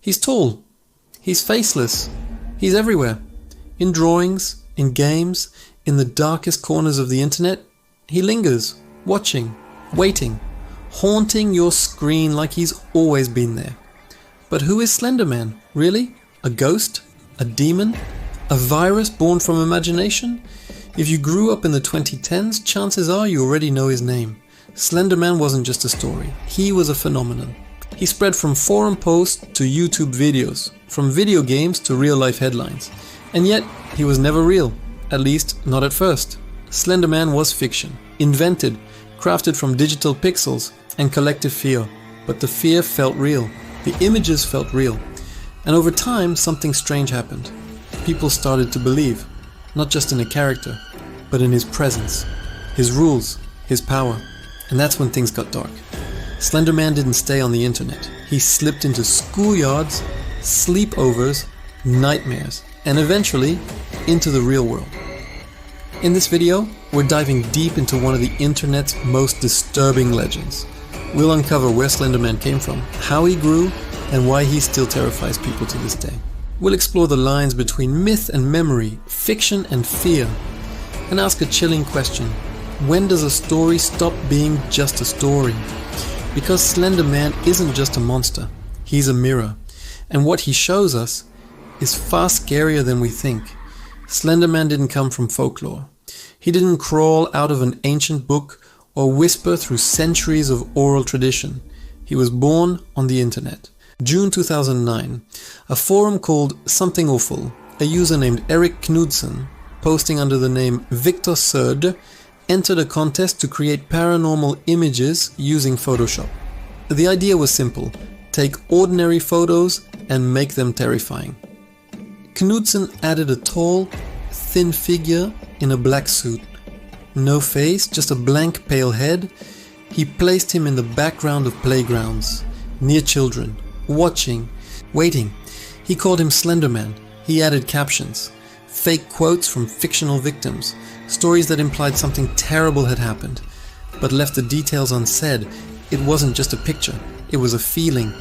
He's tall. He's faceless. He's everywhere. In drawings, in games, in the darkest corners of the internet, he lingers, watching, waiting, haunting your screen like he's always been there. But who is Slenderman, really? A ghost? A demon? A virus born from imagination? If you grew up in the 2010s, chances are you already know his name. Slenderman wasn't just a story, he was a phenomenon. He spread from forum posts to YouTube videos, from video games to real-life headlines. And yet, he was never real, at least not at first. Slenderman was fiction, invented, crafted from digital pixels and collective fear. But the fear felt real, the images felt real. And over time, something strange happened. People started to believe, not just in a character, but in his presence, his rules, his power. And that's when things got dark. Slenderman didn't stay on the internet. He slipped into schoolyards, sleepovers, nightmares, and eventually into the real world. In this video, we're diving deep into one of the internet's most disturbing legends. We'll uncover where Slenderman came from, how he grew, and why he still terrifies people to this day. We'll explore the lines between myth and memory, fiction and fear, and ask a chilling question. When does a story stop being just a story? Because Slenderman isn't just a monster, he's a mirror. And what he shows us is far scarier than we think. Slenderman didn't come from folklore. He didn't crawl out of an ancient book or whisper through centuries of oral tradition. He was born on the internet. June 2009, a forum called Something Awful, a user named Eric Knudsen, posting under the name Victor Serd, entered a contest to create paranormal images using Photoshop. The idea was simple: take ordinary photos and make them terrifying. Knudsen added a tall, thin figure in a black suit. No face, just a blank pale head. He placed him in the background of playgrounds, near children, watching, waiting. He called him Slenderman. He added captions, fake quotes from fictional victims, stories that implied something terrible had happened, but left the details unsaid. It wasn't just a picture, it was a feeling,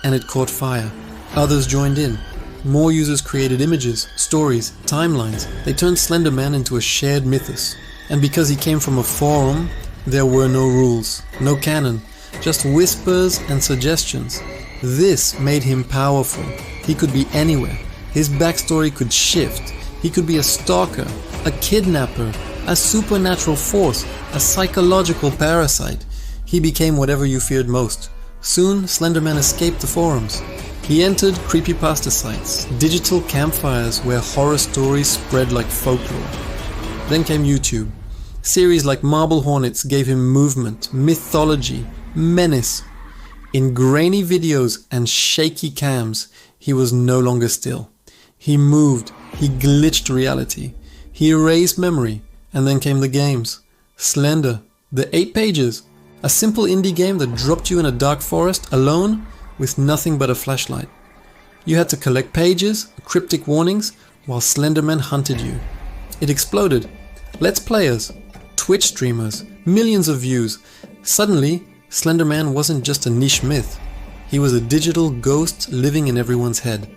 and it caught fire. Others joined in. More users created images, stories, timelines. They turned Slenderman into a shared mythos. And because he came from a forum, there were no rules, no canon, just whispers and suggestions. This made him powerful. He could be anywhere. His backstory could shift. He could be a stalker, a kidnapper, a supernatural force, a psychological parasite. He became whatever you feared most. Soon, Slenderman escaped the forums. He entered creepypasta sites, digital campfires where horror stories spread like folklore. Then came YouTube. Series like Marble Hornets gave him movement, mythology, menace. In grainy videos and shaky cams, he was no longer still. He moved, he glitched reality, he erased memory, and then came the games. Slender, the 8 pages, a simple indie game that dropped you in a dark forest alone with nothing but a flashlight. You had to collect pages, cryptic warnings, while Slenderman hunted you. It exploded. Let's players, Twitch streamers, millions of views. Suddenly, Slenderman wasn't just a niche myth. He was a digital ghost living in everyone's head.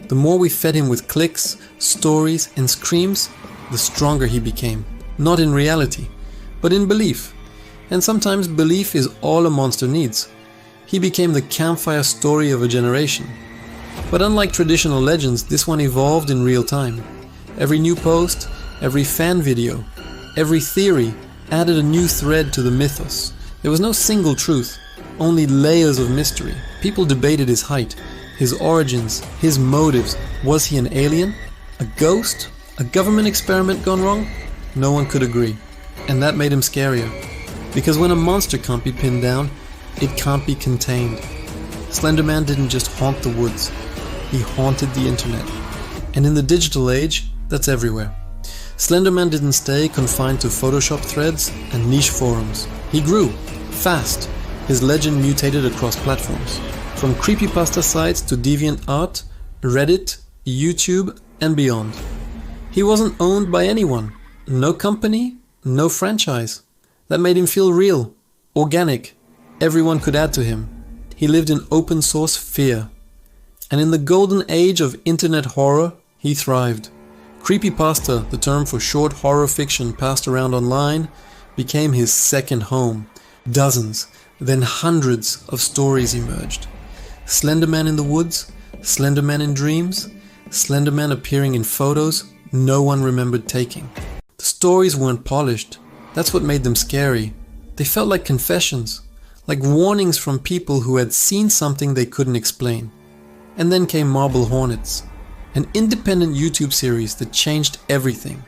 The more we fed him with clicks, stories, and screams, the stronger he became. Not in reality, but in belief. And sometimes belief is all a monster needs. He became the campfire story of a generation. But unlike traditional legends, this one evolved in real time. Every new post, every fan video, every theory added a new thread to the mythos. There was no single truth, only layers of mystery. People debated his height, his origins, his motives. Was he an alien? A ghost? A government experiment gone wrong? No one could agree. And that made him scarier. Because when a monster can't be pinned down, it can't be contained. Slenderman didn't just haunt the woods, he haunted the internet. And in the digital age, that's everywhere. Slenderman didn't stay confined to Photoshop threads and niche forums. He grew, fast. His legend mutated across platforms. From creepypasta sites to DeviantArt, Reddit, YouTube, and beyond. He wasn't owned by anyone. No company, no franchise. That made him feel real, organic. Everyone could add to him. He lived in open source fear. And in the golden age of internet horror, he thrived. Creepypasta, the term for short horror fiction passed around online, became his second home. Dozens, then hundreds of stories emerged. Slenderman in the woods, Slenderman in dreams, Slenderman appearing in photos no one remembered taking. The stories weren't polished. That's what made them scary. They felt like confessions, like warnings from people who had seen something they couldn't explain. And then came Marble Hornets, an independent YouTube series that changed everything.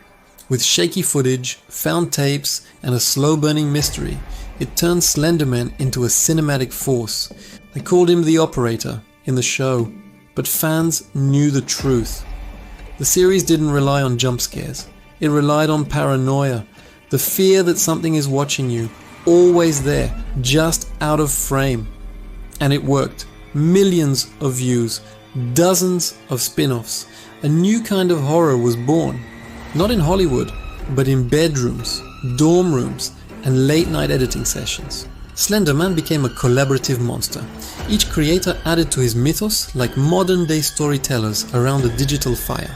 With shaky footage, found tapes, and a slow-burning mystery, it turned Slenderman into a cinematic force. They called him the Operator in the show, but fans knew the truth. The series didn't rely on jump scares. It relied on paranoia, the fear that something is watching you, always there, just out of frame. And it worked. Millions of views, dozens of spin-offs. A new kind of horror was born. Not in Hollywood, but in bedrooms, dorm rooms, and late-night editing sessions. Slenderman became a collaborative monster. Each creator added to his mythos like modern-day storytellers around a digital fire.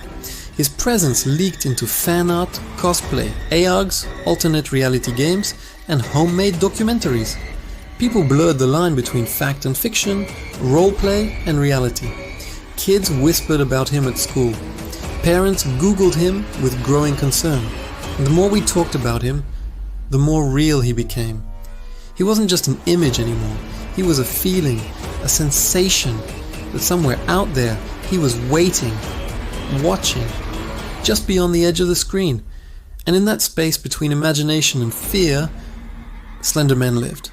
His presence leaked into fan art, cosplay, ARGs, alternate reality games, and homemade documentaries. People blurred the line between fact and fiction, roleplay and reality. Kids whispered about him at school. Parents Googled him with growing concern. And the more we talked about him, the more real he became. He wasn't just an image anymore. He was a feeling, a sensation, that somewhere out there he was waiting, watching, just beyond the edge of the screen. And in that space between imagination and fear, Slenderman lived.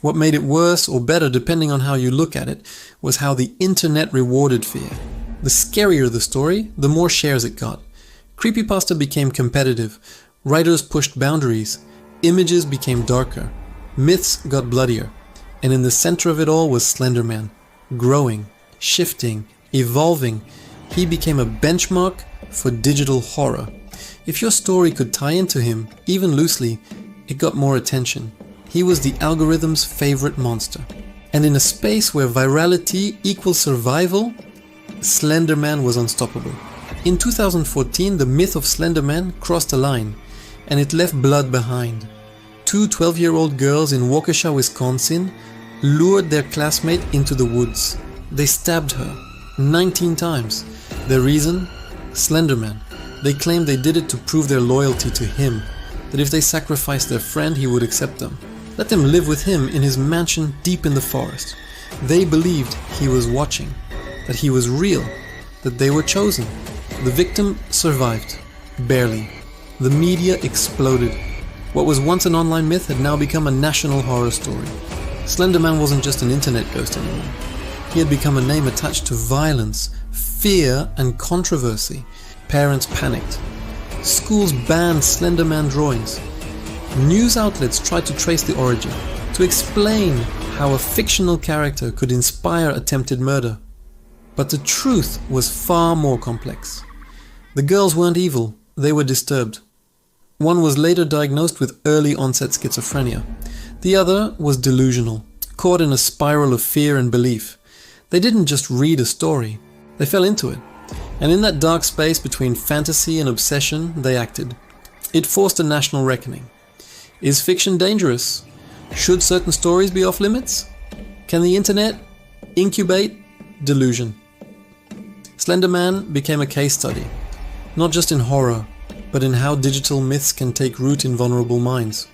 What made it worse or better, depending on how you look at it, was how the internet rewarded fear. The scarier the story, the more shares it got. Creepypasta became competitive. Writers pushed boundaries. Images became darker. Myths got bloodier. And in the center of it all was Slenderman. Growing, shifting, evolving. He became a benchmark for digital horror. If your story could tie into him, even loosely, it got more attention. He was the algorithm's favorite monster. And in a space where virality equals survival, Slenderman was unstoppable. In 2014, the myth of Slenderman crossed a line, and it left blood behind. Two 12-year-old girls in Waukesha, Wisconsin, lured their classmate into the woods. They stabbed her 19 times. Their reason? Slenderman. They claimed they did it to prove their loyalty to him, that if they sacrificed their friend, he would accept them. Let them live with him in his mansion deep in the forest. They believed he was watching, that he was real, that they were chosen. The victim survived. Barely. The media exploded. What was once an online myth had now become a national horror story. Slenderman wasn't just an internet ghost anymore. He had become a name attached to violence, fear, and controversy. Parents panicked. Schools banned Slenderman drawings. News outlets tried to trace the origin, to explain how a fictional character could inspire attempted murder. But the truth was far more complex. The girls weren't evil, they were disturbed. One was later diagnosed with early onset schizophrenia. The other was delusional, caught in a spiral of fear and belief. They didn't just read a story, they fell into it. And in that dark space between fantasy and obsession, they acted. It forced a national reckoning. Is fiction dangerous? Should certain stories be off limits? Can the internet incubate delusion? Slenderman became a case study, not just in horror, but in how digital myths can take root in vulnerable minds.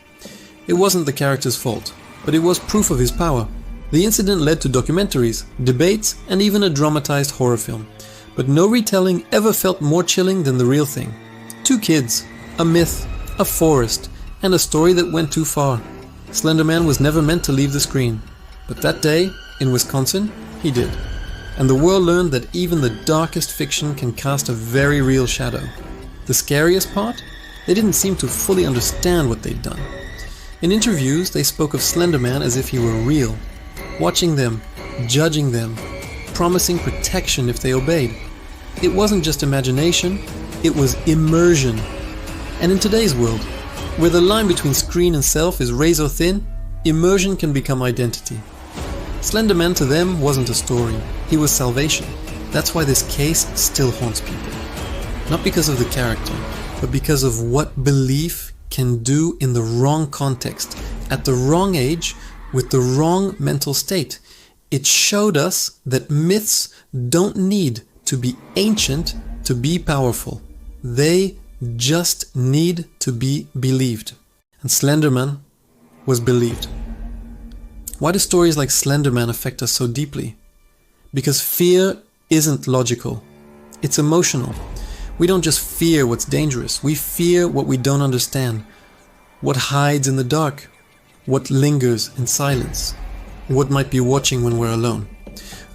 It wasn't the character's fault, but it was proof of his power. The incident led to documentaries, debates, and even a dramatized horror film. But no retelling ever felt more chilling than the real thing. Two kids, a myth, a forest, and a story that went too far. Slenderman was never meant to leave the screen. But that day, in Wisconsin, he did. And the world learned that even the darkest fiction can cast a very real shadow. The scariest part? They didn't seem to fully understand what they'd done. In interviews, they spoke of Slenderman as if he were real, watching them, judging them, promising protection if they obeyed. It wasn't just imagination, it was immersion. And in today's world, where the line between screen and self is razor thin, immersion can become identity. Slenderman to them wasn't a story, he was salvation. That's why this case still haunts people. Not because of the character, but because of what belief can do in the wrong context, at the wrong age, with the wrong mental state. It showed us that myths don't need to be ancient to be powerful. They just need to be believed. And Slenderman was believed. Why do stories like Slenderman affect us so deeply? Because fear isn't logical. It's emotional. We don't just fear what's dangerous. We fear what we don't understand. What hides in the dark. What lingers in silence. What might be watching when we're alone.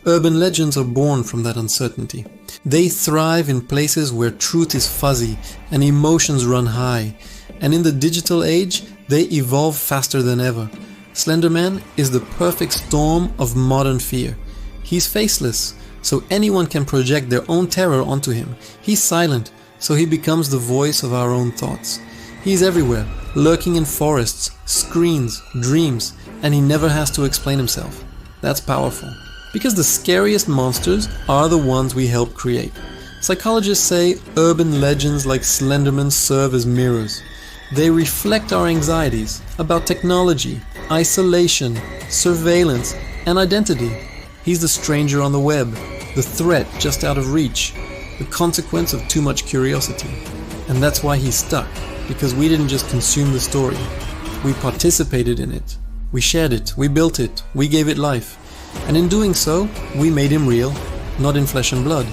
Urban legends are born from that uncertainty. They thrive in places where truth is fuzzy and emotions run high. And in the digital age, they evolve faster than ever. Slenderman is the perfect storm of modern fear. He's faceless, so anyone can project their own terror onto him. He's silent, so he becomes the voice of our own thoughts. He's everywhere, lurking in forests, screens, dreams, and he never has to explain himself. That's powerful. Because the scariest monsters are the ones we help create. Psychologists say urban legends like Slenderman serve as mirrors. They reflect our anxieties about technology, isolation, surveillance, and identity. He's the stranger on the web, the threat just out of reach, the consequence of too much curiosity. And that's why he's stuck, because we didn't just consume the story. We participated in it. We shared it, we built it, we gave it life. And in doing so, we made him real, not in flesh and blood,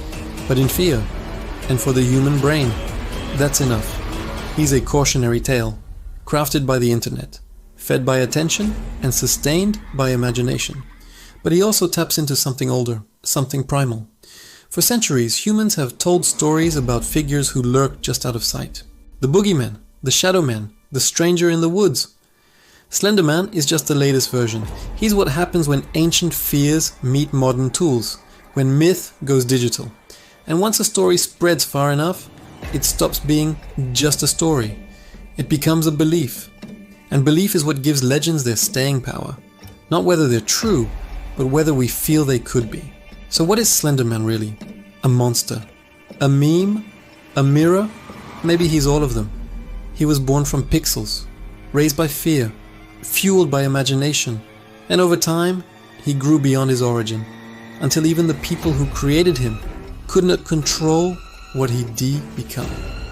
but in fear, and for the human brain. That's enough. He's a cautionary tale, crafted by the internet, fed by attention, and sustained by imagination. But he also taps into something older, something primal. For centuries, humans have told stories about figures who lurk just out of sight. The boogeyman, the shadow man, the stranger in the woods. Slenderman is just the latest version. He's what happens when ancient fears meet modern tools, when myth goes digital. And once a story spreads far enough, it stops being just a story. It becomes a belief. And belief is what gives legends their staying power. Not whether they're true, but whether we feel they could be. So what is Slenderman really? A monster? A meme? A mirror? Maybe he's all of them. He was born from pixels, raised by fear, fueled by imagination, and over time, he grew beyond his origin, until even the people who created him could not control what he'd become.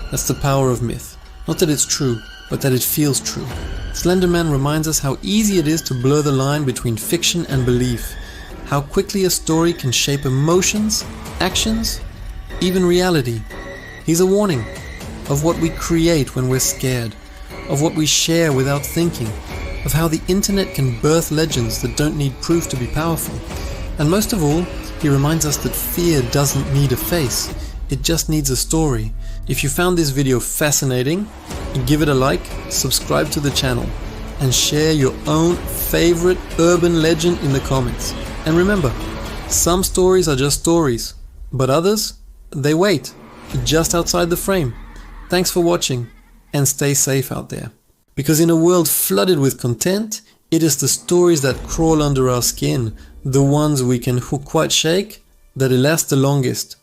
That's the power of myth. Not that it's true, but that it feels true. Slenderman reminds us how easy it is to blur the line between fiction and belief, how quickly a story can shape emotions, actions, even reality. He's a warning of what we create when we're scared, of what we share without thinking, of how the internet can birth legends that don't need proof to be powerful. And most of all, he reminds us that fear doesn't need a face, it just needs a story. If you found this video fascinating, give it a like, subscribe to the channel, and share your own favorite urban legend in the comments. And remember, some stories are just stories, but others, they wait, just outside the frame. Thanks for watching, and stay safe out there. Because in a world flooded with content, it is the stories that crawl under our skin, the ones we can quite shake, that last the longest.